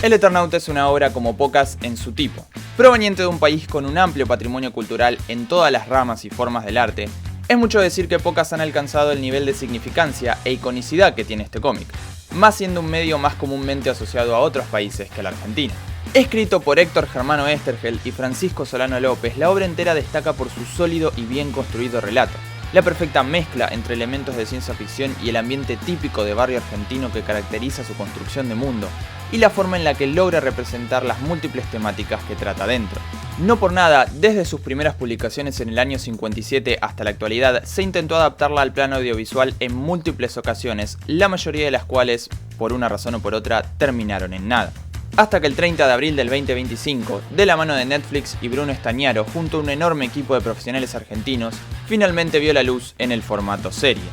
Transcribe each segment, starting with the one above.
El Eternauta es una obra como pocas en su tipo. Proveniente de un país con un amplio patrimonio cultural en todas las ramas y formas del arte, es mucho decir que pocas han alcanzado el nivel de significancia e iconicidad que tiene este cómic, más siendo un medio más comúnmente asociado a otros países que a la Argentina. Escrito por Héctor Germano Estergel y Francisco Solano López, la obra entera destaca por su sólido y bien construido relato, la perfecta mezcla entre elementos de ciencia ficción y el ambiente típico de barrio argentino que caracteriza su construcción de mundo, y la forma en la que logra representar las múltiples temáticas que trata dentro. No por nada, desde sus primeras publicaciones en el año 57 hasta la actualidad, se intentó adaptarla al plano audiovisual en múltiples ocasiones, la mayoría de las cuales, por una razón o por otra, terminaron en nada. Hasta que el 30 de abril del 2025, de la mano de Netflix y Bruno Estañaro junto a un enorme equipo de profesionales argentinos, finalmente vio la luz en el formato serie.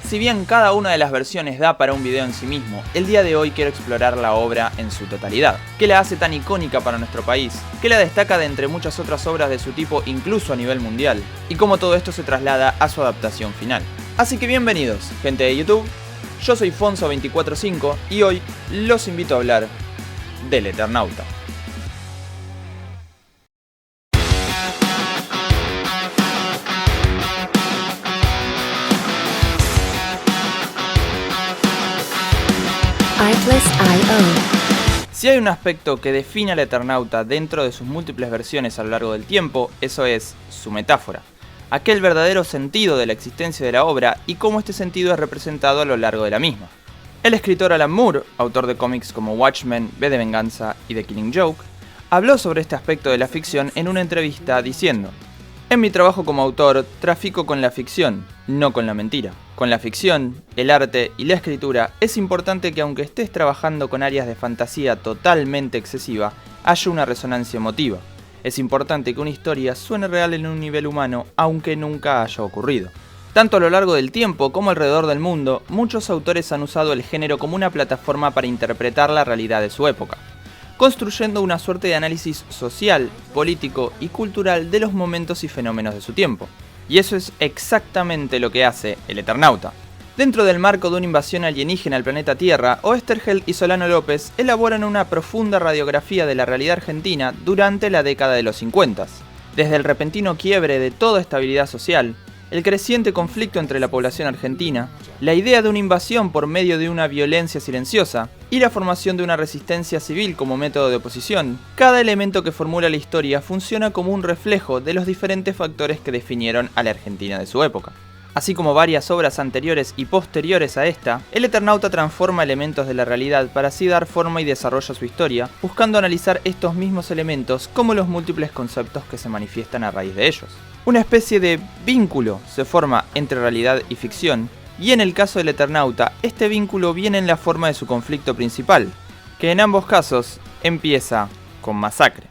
Si bien cada una de las versiones da para un video en sí mismo, el día de hoy quiero explorar la obra en su totalidad, que la hace tan icónica para nuestro país, que la destaca de entre muchas otras obras de su tipo incluso a nivel mundial, y cómo todo esto se traslada a su adaptación final. Así que bienvenidos, gente de YouTube, yo soy Fonso245 y hoy los invito a hablar del Eternauta. Si hay un aspecto que define al Eternauta dentro de sus múltiples versiones a lo largo del tiempo, eso es su metáfora. Aquel verdadero sentido de la existencia de la obra y cómo este sentido es representado a lo largo de la misma. El escritor Alan Moore, autor de cómics como Watchmen, V de Venganza y The Killing Joke, habló sobre este aspecto de la ficción en una entrevista diciendo: "En mi trabajo como autor, trafico con la ficción, no con la mentira. Con la ficción, el arte y la escritura es importante que aunque estés trabajando con áreas de fantasía totalmente excesiva, haya una resonancia emotiva. Es importante que una historia suene real en un nivel humano, aunque nunca haya ocurrido". Tanto a lo largo del tiempo como alrededor del mundo, muchos autores han usado el género como una plataforma para interpretar la realidad de su época, construyendo una suerte de análisis social, político y cultural de los momentos y fenómenos de su tiempo. Y eso es exactamente lo que hace el Eternauta. Dentro del marco de una invasión alienígena al planeta Tierra, Oesterheld y Solano López elaboran una profunda radiografía de la realidad argentina durante la década de los 50. Desde el repentino quiebre de toda estabilidad social, el creciente conflicto entre la población argentina, la idea de una invasión por medio de una violencia silenciosa y la formación de una resistencia civil como método de oposición, cada elemento que formula la historia funciona como un reflejo de los diferentes factores que definieron a la Argentina de su época. Así como varias obras anteriores y posteriores a esta, el Eternauta transforma elementos de la realidad para así dar forma y desarrollo a su historia, buscando analizar estos mismos elementos como los múltiples conceptos que se manifiestan a raíz de ellos. Una especie de vínculo se forma entre realidad y ficción, y en el caso del Eternauta, este vínculo viene en la forma de su conflicto principal, que en ambos casos empieza con masacre.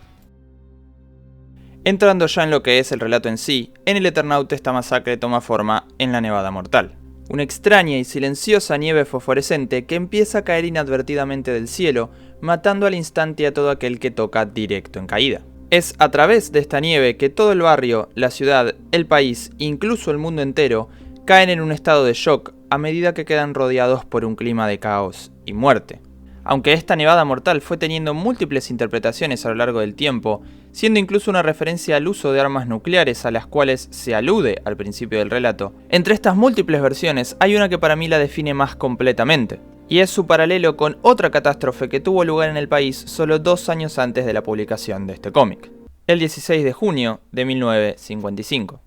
Entrando ya en lo que es el relato en sí, en el Eternauta esta masacre toma forma en la Nevada Mortal. Una extraña y silenciosa nieve fosforescente que empieza a caer inadvertidamente del cielo, matando al instante a todo aquel que toca directo en caída. Es a través de esta nieve que todo el barrio, la ciudad, el país, incluso el mundo entero, caen en un estado de shock a medida que quedan rodeados por un clima de caos y muerte. Aunque esta nevada mortal fue teniendo múltiples interpretaciones a lo largo del tiempo, siendo incluso una referencia al uso de armas nucleares a las cuales se alude al principio del relato, entre estas múltiples versiones hay una que para mí la define más completamente, y es su paralelo con otra catástrofe que tuvo lugar en el país solo 2 años antes de la publicación de este cómic, el 16 de junio de 1955.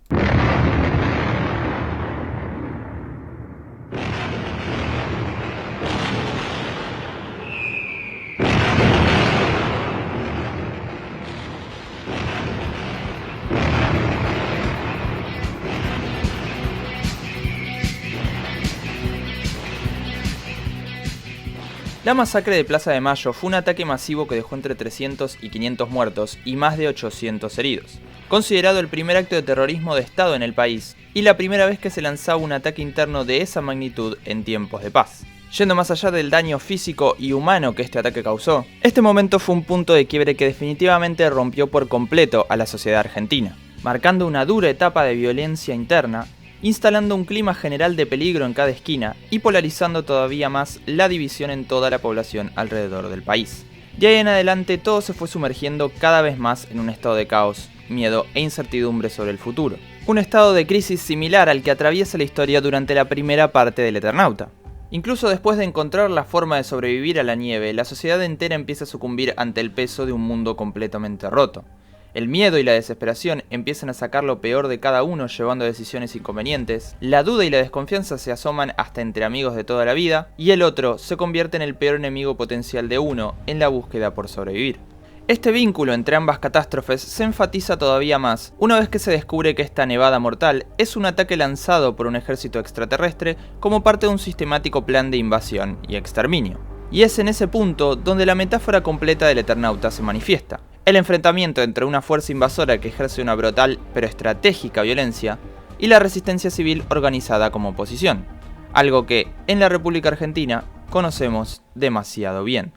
La masacre de Plaza de Mayo fue un ataque masivo que dejó entre 300 y 500 muertos y más de 800 heridos, considerado el primer acto de terrorismo de Estado en el país y la primera vez que se lanzaba un ataque interno de esa magnitud en tiempos de paz. Yendo más allá del daño físico y humano que este ataque causó, este momento fue un punto de quiebre que definitivamente rompió por completo a la sociedad argentina, marcando una dura etapa de violencia interna, instalando un clima general de peligro en cada esquina y polarizando todavía más la división en toda la población alrededor del país. De ahí en adelante todo se fue sumergiendo cada vez más en un estado de caos, miedo e incertidumbre sobre el futuro. Un estado de crisis similar al que atraviesa la historia durante la primera parte del Eternauta. Incluso después de encontrar la forma de sobrevivir a la nieve, la sociedad entera empieza a sucumbir ante el peso de un mundo completamente roto. El miedo y la desesperación empiezan a sacar lo peor de cada uno llevando a decisiones inconvenientes, la duda y la desconfianza se asoman hasta entre amigos de toda la vida, y el otro se convierte en el peor enemigo potencial de uno en la búsqueda por sobrevivir. Este vínculo entre ambas catástrofes se enfatiza todavía más una vez que se descubre que esta nevada mortal es un ataque lanzado por un ejército extraterrestre como parte de un sistemático plan de invasión y exterminio. Y es en ese punto donde la metáfora completa del Eternauta se manifiesta. El enfrentamiento entre una fuerza invasora que ejerce una brutal pero estratégica violencia y la resistencia civil organizada como oposición, algo que en la República Argentina conocemos demasiado bien.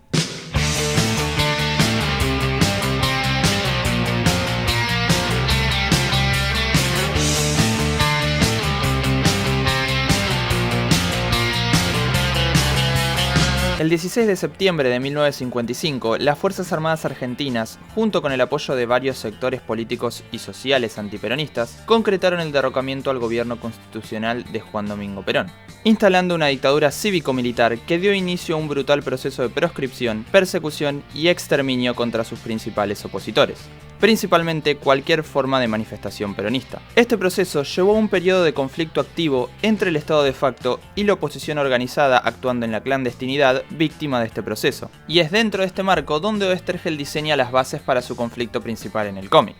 El 16 de septiembre de 1955, las Fuerzas Armadas Argentinas, junto con el apoyo de varios sectores políticos y sociales antiperonistas, concretaron el derrocamiento al gobierno constitucional de Juan Domingo Perón, instalando una dictadura cívico-militar que dio inicio a un brutal proceso de proscripción, persecución y exterminio contra sus principales opositores, principalmente cualquier forma de manifestación peronista. Este proceso llevó a un periodo de conflicto activo entre el Estado de facto y la oposición organizada actuando en la clandestinidad, víctima de este proceso. Y es dentro de este marco donde Oesterheld diseña las bases para su conflicto principal en el cómic.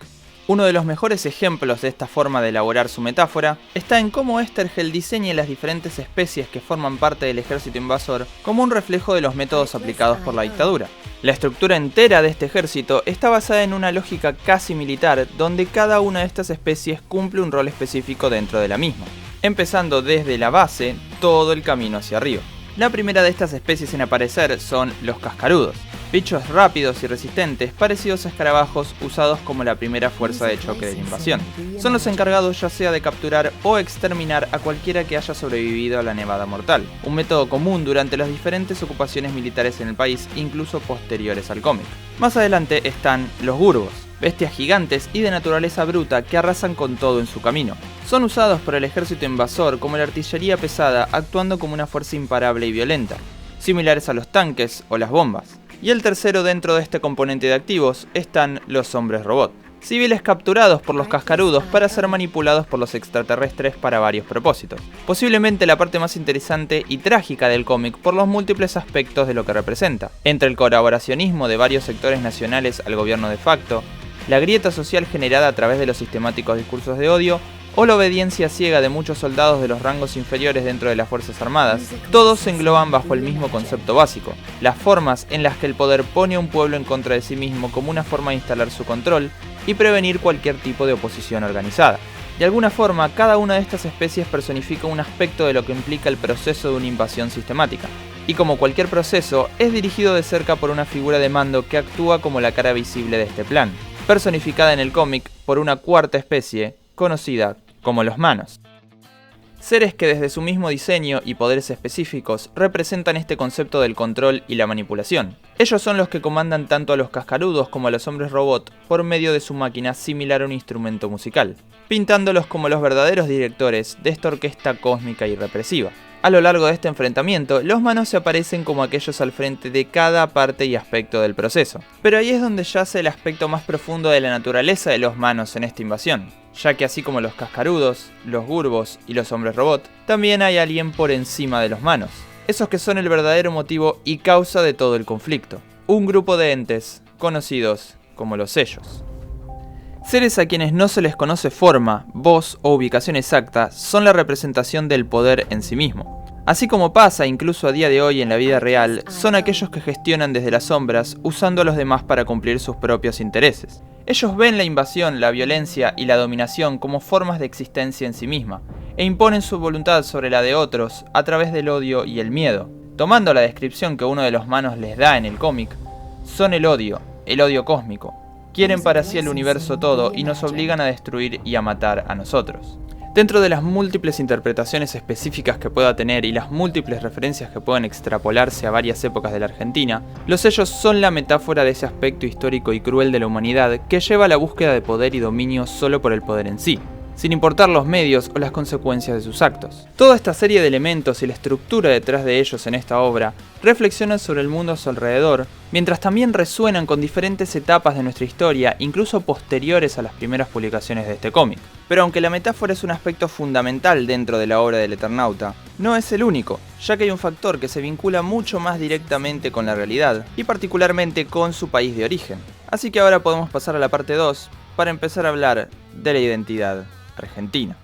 Uno de los mejores ejemplos de esta forma de elaborar su metáfora está en cómo Oesterheld diseña las diferentes especies que forman parte del ejército invasor como un reflejo de los métodos aplicados por la dictadura. La estructura entera de este ejército está basada en una lógica casi militar, donde cada una de estas especies cumple un rol específico dentro de la misma, empezando desde la base todo el camino hacia arriba. La primera de estas especies en aparecer son los cascarudos, bichos rápidos y resistentes parecidos a escarabajos usados como la primera fuerza de choque de la invasión. Son los encargados ya sea de capturar o exterminar a cualquiera que haya sobrevivido a la nevada mortal, un método común durante las diferentes ocupaciones militares en el país, incluso posteriores al cómic. Más adelante están los gurbos, bestias gigantes y de naturaleza bruta que arrasan con todo en su camino. Son usados por el ejército invasor como la artillería pesada, actuando como una fuerza imparable y violenta, similares a los tanques o las bombas. Y el tercero dentro de este componente de activos están los hombres robot, civiles capturados por los cascarudos para ser manipulados por los extraterrestres para varios propósitos. Posiblemente la parte más interesante y trágica del cómic por los múltiples aspectos de lo que representa, entre el colaboracionismo de varios sectores nacionales al gobierno de facto, la grieta social generada a través de los sistemáticos discursos de odio, o la obediencia ciega de muchos soldados de los rangos inferiores dentro de las Fuerzas Armadas, todos se engloban bajo el mismo concepto básico, las formas en las que el poder pone a un pueblo en contra de sí mismo como una forma de instalar su control y prevenir cualquier tipo de oposición organizada. De alguna forma, cada una de estas especies personifica un aspecto de lo que implica el proceso de una invasión sistemática, y como cualquier proceso, es dirigido de cerca por una figura de mando que actúa como la cara visible de este plan, personificada en el cómic por una cuarta especie, conocida como los manos. Seres que desde su mismo diseño y poderes específicos representan este concepto del control y la manipulación. Ellos son los que comandan tanto a los cascarudos como a los hombres robot por medio de su máquina similar a un instrumento musical, pintándolos como los verdaderos directores de esta orquesta cósmica y represiva. A lo largo de este enfrentamiento, los manos se aparecen como aquellos al frente de cada parte y aspecto del proceso. Pero ahí es donde yace el aspecto más profundo de la naturaleza de los manos en esta invasión, ya que así como los cascarudos, los gurbos y los hombres robot, también hay alguien por encima de los manos, esos que son el verdadero motivo y causa de todo el conflicto, un grupo de entes conocidos como los sellos. Seres a quienes no se les conoce forma, voz o ubicación exacta son la representación del poder en sí mismo. Así como pasa incluso a día de hoy en la vida real, son aquellos que gestionan desde las sombras usando a los demás para cumplir sus propios intereses. Ellos ven la invasión, la violencia y la dominación como formas de existencia en sí misma, e imponen su voluntad sobre la de otros a través del odio y el miedo. Tomando la descripción que uno de los manos les da en el cómic, son el odio cósmico. Quieren para sí el universo todo y nos obligan a destruir y a matar a nosotros. Dentro de las múltiples interpretaciones específicas que pueda tener y las múltiples referencias que puedan extrapolarse a varias épocas de la Argentina, los sellos son la metáfora de ese aspecto histórico y cruel de la humanidad que lleva a la búsqueda de poder y dominio solo por el poder en sí, sin importar los medios o las consecuencias de sus actos. Toda esta serie de elementos y la estructura detrás de ellos en esta obra reflexionan sobre el mundo a su alrededor, mientras también resuenan con diferentes etapas de nuestra historia, incluso posteriores a las primeras publicaciones de este cómic. Pero aunque la metáfora es un aspecto fundamental dentro de la obra del Eternauta, no es el único, ya que hay un factor que se vincula mucho más directamente con la realidad, y particularmente con su país de origen. Así que ahora podemos pasar a la parte 2, para empezar a hablar de la identidad argentina.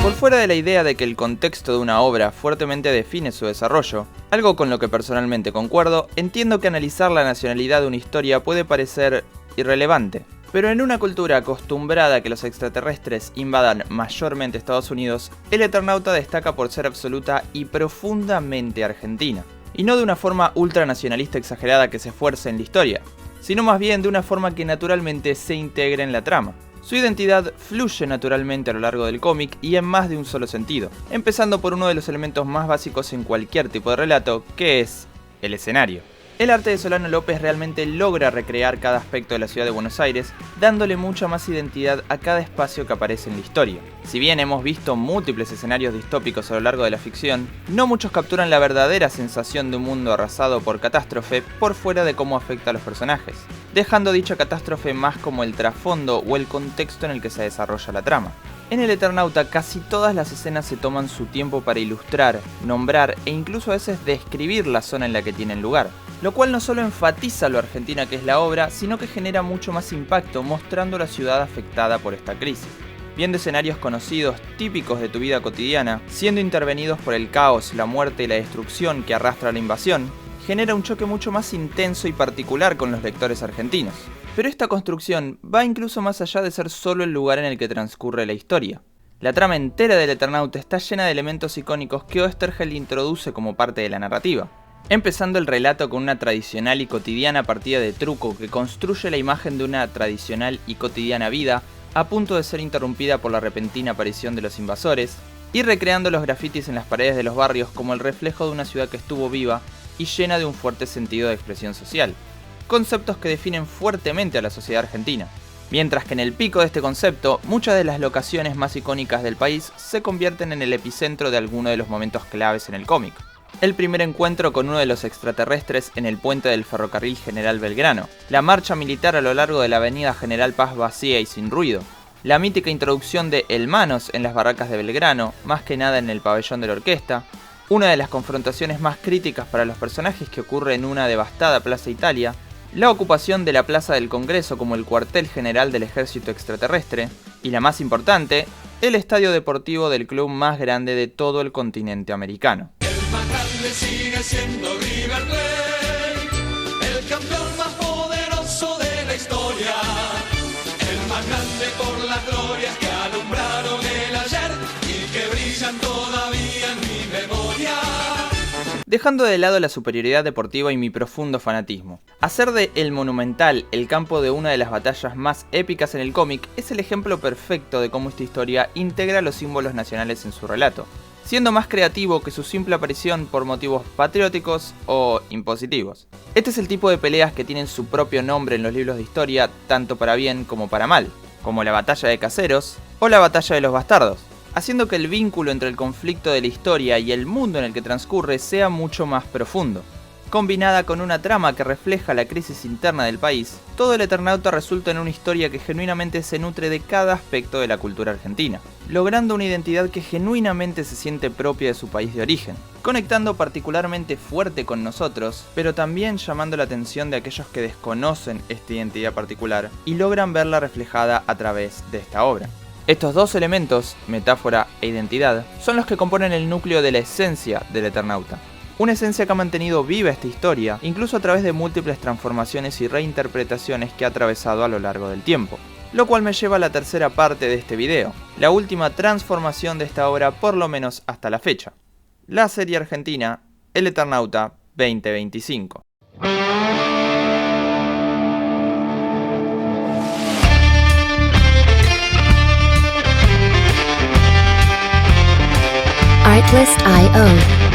Por fuera de la idea de que el contexto de una obra fuertemente define su desarrollo, algo con lo que personalmente concuerdo, entiendo que analizar la nacionalidad de una historia puede parecer irrelevante. Pero en una cultura acostumbrada a que los extraterrestres invadan mayormente Estados Unidos, el Eternauta destaca por ser absoluta y profundamente argentina. Y no de una forma ultranacionalista exagerada que se esfuerce en la historia, sino más bien de una forma que naturalmente se integra en la trama. Su identidad fluye naturalmente a lo largo del cómic y en más de un solo sentido, empezando por uno de los elementos más básicos en cualquier tipo de relato, que es el escenario. El arte de Solano López realmente logra recrear cada aspecto de la ciudad de Buenos Aires, dándole mucha más identidad a cada espacio que aparece en la historia. Si bien hemos visto múltiples escenarios distópicos a lo largo de la ficción, no muchos capturan la verdadera sensación de un mundo arrasado por catástrofe por fuera de cómo afecta a los personajes, dejando dicha catástrofe más como el trasfondo o el contexto en el que se desarrolla la trama. En el Eternauta casi todas las escenas se toman su tiempo para ilustrar, nombrar e incluso a veces describir la zona en la que tienen lugar, lo cual no solo enfatiza lo argentina que es la obra, sino que genera mucho más impacto mostrando la ciudad afectada por esta crisis. Viendo escenarios conocidos, típicos de tu vida cotidiana, siendo intervenidos por el caos, la muerte y la destrucción que arrastra la invasión, genera un choque mucho más intenso y particular con los lectores argentinos. Pero esta construcción va incluso más allá de ser solo el lugar en el que transcurre la historia. La trama entera del Eternauta está llena de elementos icónicos que Oesterheld introduce como parte de la narrativa. Empezando el relato con una tradicional y cotidiana partida de truco que construye la imagen de una tradicional y cotidiana vida a punto de ser interrumpida por la repentina aparición de los invasores, y recreando los grafitis en las paredes de los barrios como el reflejo de una ciudad que estuvo viva y llena de un fuerte sentido de expresión social. Conceptos que definen fuertemente a la sociedad argentina. Mientras que en el pico de este concepto, muchas de las locaciones más icónicas del país se convierten en el epicentro de alguno de los momentos claves en el cómic. El primer encuentro con uno de los extraterrestres en el puente del ferrocarril General Belgrano, la marcha militar a lo largo de la avenida General Paz vacía y sin ruido, la mítica introducción de El Manos en las barracas de Belgrano, más que nada en el pabellón de la orquesta, una de las confrontaciones más críticas para los personajes que ocurre en una devastada Plaza Italia, la ocupación de la Plaza del Congreso como el cuartel general del ejército extraterrestre, y la más importante, el estadio deportivo del club más grande de todo el continente americano. El más grande sigue siendo River Plate, el campeón más poderoso de la historia, el más grande por las glorias que alumbraron el ayer y que brillan todavía en mi memoria. Dejando de lado la superioridad deportiva y mi profundo fanatismo, hacer de El Monumental el campo de una de las batallas más épicas en el cómic es el ejemplo perfecto de cómo esta historia integra los símbolos nacionales en su relato, siendo más creativo que su simple aparición por motivos patrióticos o impositivos. Este es el tipo de peleas que tienen su propio nombre en los libros de historia, tanto para bien como para mal, como la Batalla de Caseros o la Batalla de los Bastardos, haciendo que el vínculo entre el conflicto de la historia y el mundo en el que transcurre sea mucho más profundo. Combinada con una trama que refleja la crisis interna del país, todo el Eternauta resulta en una historia que genuinamente se nutre de cada aspecto de la cultura argentina, logrando una identidad que genuinamente se siente propia de su país de origen, conectando particularmente fuerte con nosotros, pero también llamando la atención de aquellos que desconocen esta identidad particular y logran verla reflejada a través de esta obra. Estos dos elementos, metáfora e identidad, son los que componen el núcleo de la esencia del Eternauta. Una esencia que ha mantenido viva esta historia, incluso a través de múltiples transformaciones y reinterpretaciones que ha atravesado a lo largo del tiempo. Lo cual me lleva a la tercera parte de este video, la última transformación de esta obra por lo menos hasta la fecha. La serie argentina El Eternauta 2025. Artlist.io.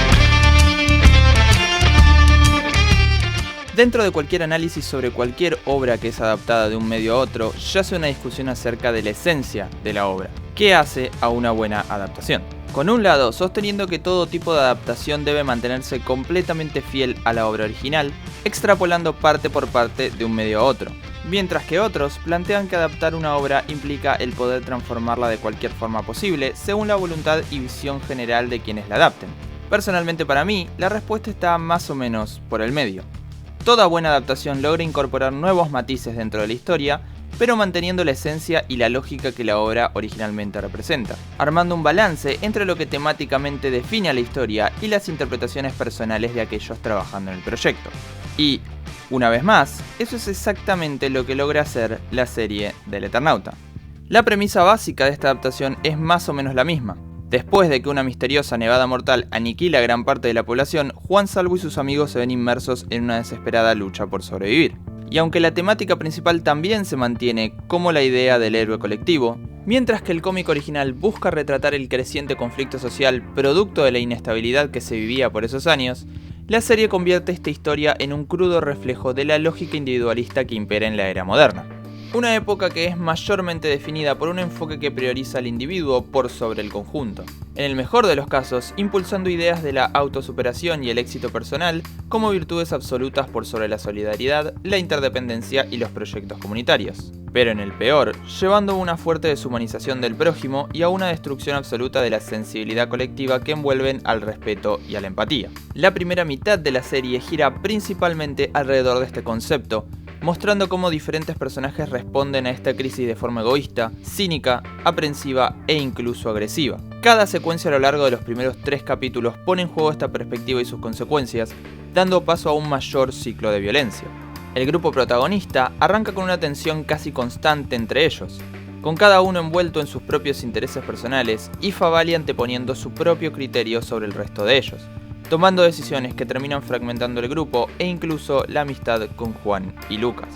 Dentro de cualquier análisis sobre cualquier obra que es adaptada de un medio a otro, yace una discusión acerca de la esencia de la obra. ¿Qué hace a una buena adaptación? Con un lado, sosteniendo que todo tipo de adaptación debe mantenerse completamente fiel a la obra original, extrapolando parte por parte de un medio a otro. Mientras que otros plantean que adaptar una obra implica el poder transformarla de cualquier forma posible, según la voluntad y visión general de quienes la adapten. Personalmente para mí, la respuesta está más o menos por el medio. Toda buena adaptación logra incorporar nuevos matices dentro de la historia, pero manteniendo la esencia y la lógica que la obra originalmente representa, armando un balance entre lo que temáticamente define a la historia y las interpretaciones personales de aquellos trabajando en el proyecto. Y, una vez más, eso es exactamente lo que logra hacer la serie del Eternauta. La premisa básica de esta adaptación es más o menos la misma. Después de que una misteriosa nevada mortal aniquila a gran parte de la población, Juan Salvo y sus amigos se ven inmersos en una desesperada lucha por sobrevivir. Y aunque la temática principal también se mantiene como la idea del héroe colectivo, mientras que el cómic original busca retratar el creciente conflicto social producto de la inestabilidad que se vivía por esos años, la serie convierte esta historia en un crudo reflejo de la lógica individualista que impera en la era moderna. Una época que es mayormente definida por un enfoque que prioriza al individuo por sobre el conjunto. En el mejor de los casos, impulsando ideas de la autosuperación y el éxito personal como virtudes absolutas por sobre la solidaridad, la interdependencia y los proyectos comunitarios. Pero en el peor, llevando a una fuerte deshumanización del prójimo y a una destrucción absoluta de la sensibilidad colectiva que envuelven al respeto y a la empatía. La primera mitad de la serie gira principalmente alrededor de este concepto, mostrando cómo diferentes personajes responden a esta crisis de forma egoísta, cínica, aprensiva e incluso agresiva. Cada secuencia a lo largo de los primeros 3 capítulos pone en juego esta perspectiva y sus consecuencias, dando paso a un mayor ciclo de violencia. El grupo protagonista arranca con una tensión casi constante entre ellos, con cada uno envuelto en sus propios intereses personales y Favali anteponiendo su propio criterio sobre el resto de ellos, tomando decisiones que terminan fragmentando el grupo e incluso la amistad con Juan y Lucas.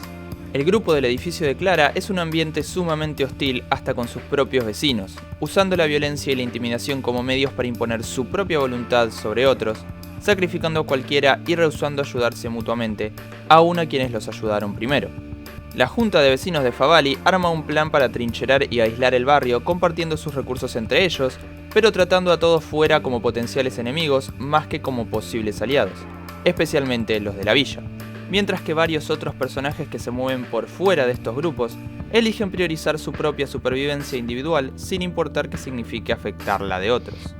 El grupo del edificio de Clara es un ambiente sumamente hostil hasta con sus propios vecinos, usando la violencia y la intimidación como medios para imponer su propia voluntad sobre otros, sacrificando a cualquiera y rehusando ayudarse mutuamente, aun a quienes los ayudaron primero. La junta de vecinos de Favali arma un plan para trincherar y aislar el barrio compartiendo sus recursos entre ellos, pero tratando a todos fuera como potenciales enemigos más que como posibles aliados, especialmente los de la villa. Mientras que varios otros personajes que se mueven por fuera de estos grupos eligen priorizar su propia supervivencia individual sin importar que signifique afectar la de otros.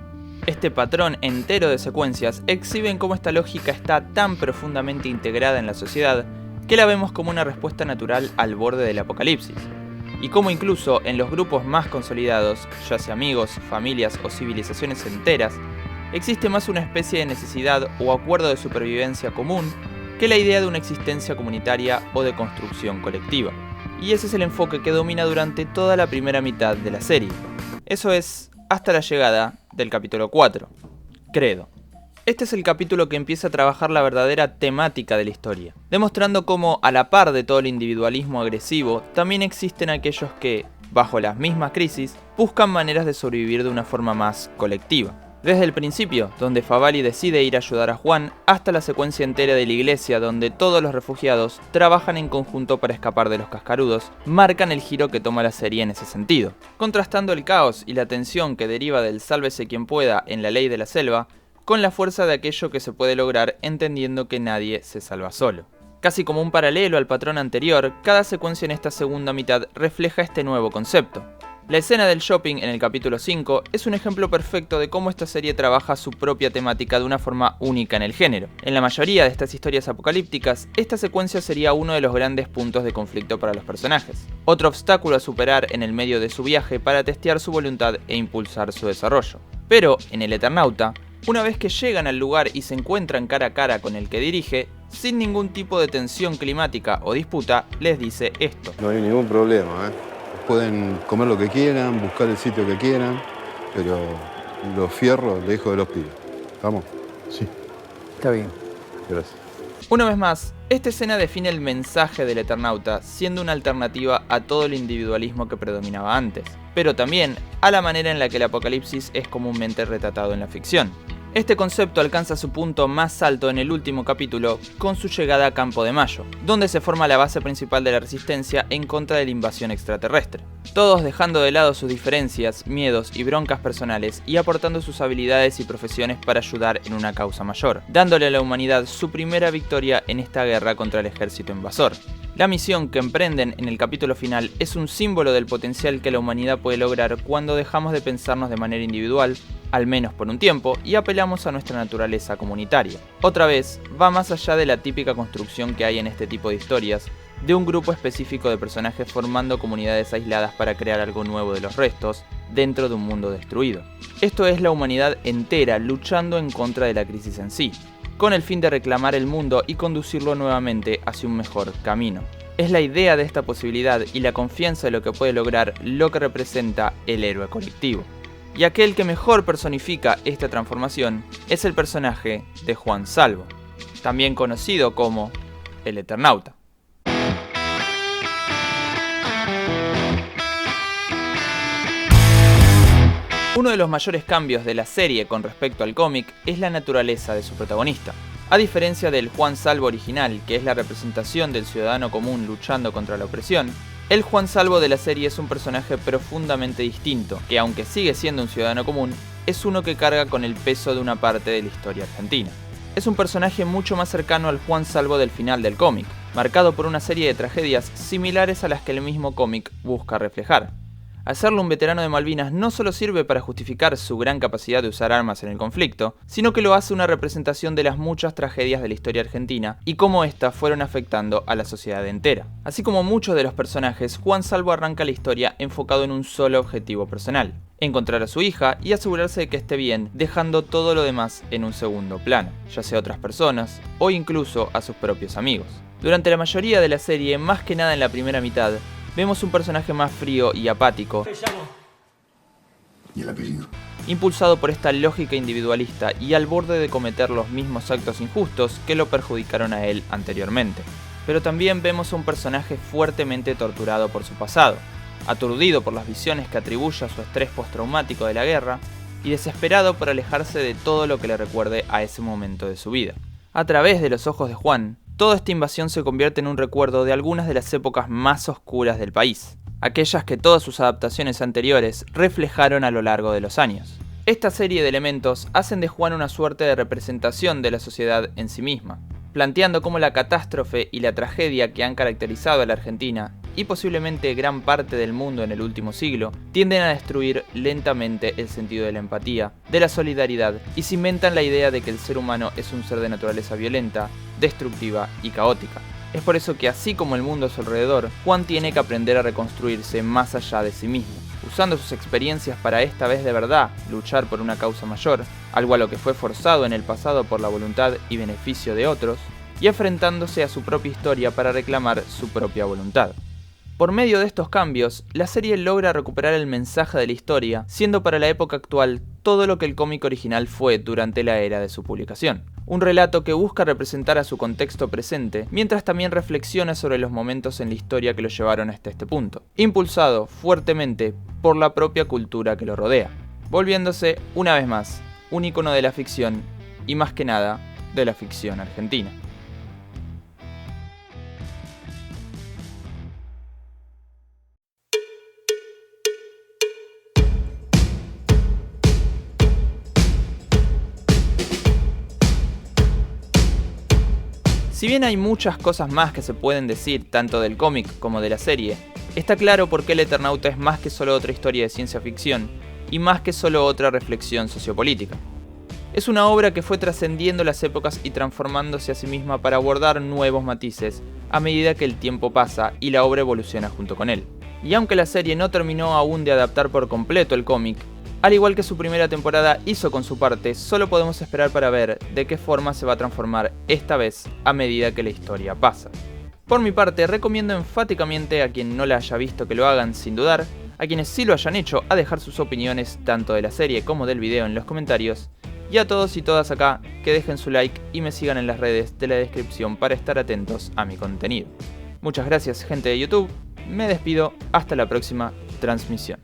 Este patrón entero de secuencias exhiben cómo esta lógica está tan profundamente integrada en la sociedad que la vemos como una respuesta natural al borde del apocalipsis. Y como incluso en los grupos más consolidados, ya sea amigos, familias o civilizaciones enteras, existe más una especie de necesidad o acuerdo de supervivencia común que la idea de una existencia comunitaria o de construcción colectiva. Y ese es el enfoque que domina durante toda la primera mitad de la serie. Eso es, hasta la llegada del capítulo 4, Credo. Este es el capítulo que empieza a trabajar la verdadera temática de la historia, demostrando cómo, a la par de todo el individualismo agresivo, también existen aquellos que, bajo las mismas crisis, buscan maneras de sobrevivir de una forma más colectiva. Desde el principio, donde Favali decide ir a ayudar a Juan, hasta la secuencia entera de la iglesia donde todos los refugiados trabajan en conjunto para escapar de los cascarudos, marcan el giro que toma la serie en ese sentido. Contrastando el caos y la tensión que deriva del sálvese quien pueda en la ley de la selva, con la fuerza de aquello que se puede lograr entendiendo que nadie se salva solo. Casi como un paralelo al patrón anterior, cada secuencia en esta segunda mitad refleja este nuevo concepto. La escena del shopping en el capítulo 5 es un ejemplo perfecto de cómo esta serie trabaja su propia temática de una forma única en el género. En la mayoría de estas historias apocalípticas, esta secuencia sería uno de los grandes puntos de conflicto para los personajes. Otro obstáculo a superar en el medio de su viaje para testear su voluntad e impulsar su desarrollo. Pero, en el Eternauta, una vez que llegan al lugar y se encuentran cara a cara con el que dirige, sin ningún tipo de tensión climática o disputa, les dice esto. No hay ningún problema, pueden comer lo que quieran, buscar el sitio que quieran, pero los fierros le dejo de los pibes. ¿Vamos? Sí. Está bien. Gracias. Una vez más, esta escena define el mensaje del Eternauta, siendo una alternativa a todo el individualismo que predominaba antes, pero también a la manera en la que el apocalipsis es comúnmente retratado en la ficción. Este concepto alcanza su punto más alto en el último capítulo, con su llegada a Campo de Mayo, donde se forma la base principal de la resistencia en contra de la invasión extraterrestre. Todos dejando de lado sus diferencias, miedos y broncas personales y aportando sus habilidades y profesiones para ayudar en una causa mayor, dándole a la humanidad su primera victoria en esta guerra contra el ejército invasor. La misión que emprenden en el capítulo final es un símbolo del potencial que la humanidad puede lograr cuando dejamos de pensarnos de manera individual, al menos por un tiempo, y apelamos a nuestra naturaleza comunitaria. Otra vez, va más allá de la típica construcción que hay en este tipo de historias, de un grupo específico de personajes formando comunidades aisladas para crear algo nuevo de los restos, dentro de un mundo destruido. Esto es la humanidad entera luchando en contra de la crisis en sí, con el fin de reclamar el mundo y conducirlo nuevamente hacia un mejor camino. Es la idea de esta posibilidad y la confianza de lo que puede lograr lo que representa el héroe colectivo. Y aquel que mejor personifica esta transformación es el personaje de Juan Salvo, también conocido como el Eternauta. Uno de los mayores cambios de la serie con respecto al cómic es la naturaleza de su protagonista. A diferencia del Juan Salvo original, que es la representación del ciudadano común luchando contra la opresión, el Juan Salvo de la serie es un personaje profundamente distinto, que aunque sigue siendo un ciudadano común, es uno que carga con el peso de una parte de la historia argentina. Es un personaje mucho más cercano al Juan Salvo del final del cómic, marcado por una serie de tragedias similares a las que el mismo cómic busca reflejar. Hacerlo un veterano de Malvinas no solo sirve para justificar su gran capacidad de usar armas en el conflicto, sino que lo hace una representación de las muchas tragedias de la historia argentina y cómo éstas fueron afectando a la sociedad entera. Así como muchos de los personajes, Juan Salvo arranca la historia enfocado en un solo objetivo personal: encontrar a su hija y asegurarse de que esté bien, dejando todo lo demás en un segundo plano, ya sea a otras personas o incluso a sus propios amigos. Durante la mayoría de la serie, más que nada en la primera mitad, vemos un personaje más frío y apático, ¿Y el apellido? impulsado por esta lógica individualista y al borde de cometer los mismos actos injustos que lo perjudicaron a él anteriormente. Pero también vemos a un personaje fuertemente torturado por su pasado, aturdido por las visiones que atribuye a su estrés postraumático de la guerra y desesperado por alejarse de todo lo que le recuerde a ese momento de su vida. A través de los ojos de Juan, toda esta invasión se convierte en un recuerdo de algunas de las épocas más oscuras del país, aquellas que todas sus adaptaciones anteriores reflejaron a lo largo de los años. Esta serie de elementos hacen de Juan una suerte de representación de la sociedad en sí misma, planteando cómo la catástrofe y la tragedia que han caracterizado a la Argentina, y posiblemente gran parte del mundo en el último siglo, tienden a destruir lentamente el sentido de la empatía, de la solidaridad, y cimentan la idea de que el ser humano es un ser de naturaleza violenta, destructiva y caótica. Es por eso que, así como el mundo a su alrededor, Juan tiene que aprender a reconstruirse más allá de sí mismo, usando sus experiencias para esta vez de verdad luchar por una causa mayor, algo a lo que fue forzado en el pasado por la voluntad y beneficio de otros, y enfrentándose a su propia historia para reclamar su propia voluntad. Por medio de estos cambios, la serie logra recuperar el mensaje de la historia, siendo para la época actual todo lo que el cómic original fue durante la era de su publicación. Un relato que busca representar a su contexto presente, mientras también reflexiona sobre los momentos en la historia que lo llevaron hasta este punto, impulsado fuertemente por la propia cultura que lo rodea, volviéndose, una vez más, un icono de la ficción, y más que nada, de la ficción argentina. Si bien hay muchas cosas más que se pueden decir tanto del cómic como de la serie, está claro por qué el Eternauta es más que solo otra historia de ciencia ficción y más que solo otra reflexión sociopolítica. Es una obra que fue trascendiendo las épocas y transformándose a sí misma para abordar nuevos matices a medida que el tiempo pasa y la obra evoluciona junto con él. Y aunque la serie no terminó aún de adaptar por completo el cómic, al igual que su primera temporada hizo con su parte, solo podemos esperar para ver de qué forma se va a transformar esta vez a medida que la historia pasa. Por mi parte, recomiendo enfáticamente a quien no la haya visto que lo hagan sin dudar, a quienes sí lo hayan hecho a dejar sus opiniones tanto de la serie como del video en los comentarios, y a todos y todas acá que dejen su like y me sigan en las redes de la descripción para estar atentos a mi contenido. Muchas gracias, gente de YouTube, me despido, hasta la próxima transmisión.